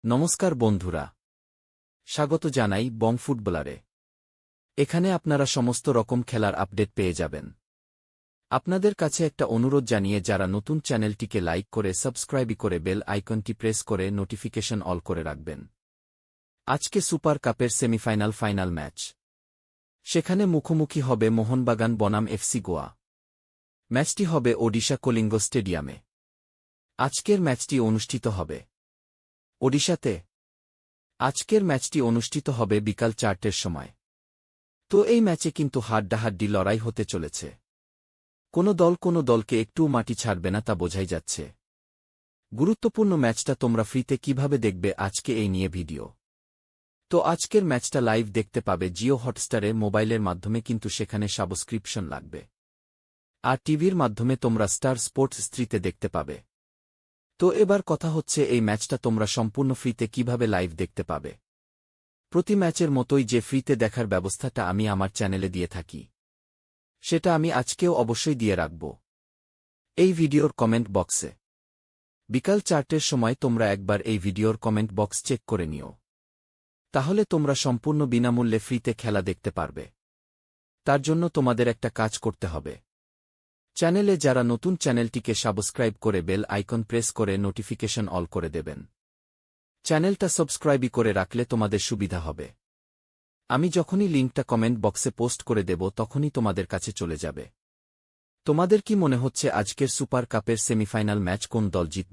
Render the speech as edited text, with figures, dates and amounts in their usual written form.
নমস্কার বন্ধুরা, স্বাগত জানাই বং ফুটবলারে। এখানে আপনারা সমস্ত রকম খেলার আপডেট পেয়ে যাবেন। আপনাদের কাছে একটা অনুরোধ জানিয়ে যারা নতুন চ্যানেলটিকে লাইক করে সাবস্ক্রাইব করে বেল আইকনটি প্রেস করে নোটিফিকেশন অল করে রাখবেন। আজকে সুপার কাপের সেমিফাইনাল ফাইনাল ম্যাচ। সেখানে মুখোমুখি হবে মোহনবাগান বনাম এফসি গোয়া। ম্যাচটি হবে ওডিশা কলিঙ্গ স্টেডিয়ামে। আজকের ম্যাচটি অনুষ্ঠিত হবে ওডিশাতে। আজকের ম্যাচটি অনুষ্ঠিত হবে বিকাল 4টের সময়। তো এই ম্যাচে কিন্তু হাড্ডাহাড্ডি লড়াই হতে চলেছে। কোনো দলকে একটুও মাটি ছাড়বে না, তা বোঝাই যাচ্ছে। গুরুত্বপূর্ণ ম্যাচটা তোমরা ফ্রিতে কিভাবে দেখবে আজকে এই নিয়ে ভিডিও। তো আজকের ম্যাচটা লাইভ দেখতে পাবে জিও হটস্টারে মোবাইলের মাধ্যমে, কিন্তু সেখানে সাবস্ক্রিপশন লাগবে। আর টিভির মাধ্যমে তোমরা স্টার স্পোর্টস 3তে দেখতে পাবে। তো এবার কথা হচ্ছে এই ম্যাচটা তোমরা সম্পূর্ণ ফ্রিতে কিভাবে লাইভ দেখতে পাবে। প্রতি ম্যাচের মতোই যে ফ্রিতে দেখার ব্যবস্থাটা আমি আমার চ্যানেলে দিয়ে থাকি, সেটা আমি আজকেও অবশ্যই দিয়ে রাখব এই ভিডিওর কমেন্ট বক্সে। বিকাল 4টের সময় তোমরা একবার এই ভিডিওর কমেন্ট বক্স চেক করে নিও, তাহলে তোমরা সম্পূর্ণ বিনামূল্যে ফ্রিতে খেলা দেখতে পারবে। তার জন্য তোমাদের একটা কাজ করতে হবে। চ্যানেলে যারা নতুন, চ্যানেলটিকে সাবস্ক্রাইব করে বেল আইকন প্রেস করে নোটিফিকেশন অল করে দেবেন। চ্যানেলটা সাবস্ক্রাইবই করে রাখলে তোমাদের সুবিধা হবে। আমি যখনই লিঙ্কটা কমেন্ট বক্সে পোস্ট করে দেব তখনই তোমাদের কাছে চলে যাবে। তোমাদের কি মনে হচ্ছে আজকের সুপার কাপের সেমিফাইনাল ম্যাচ কোন দল জিতবে?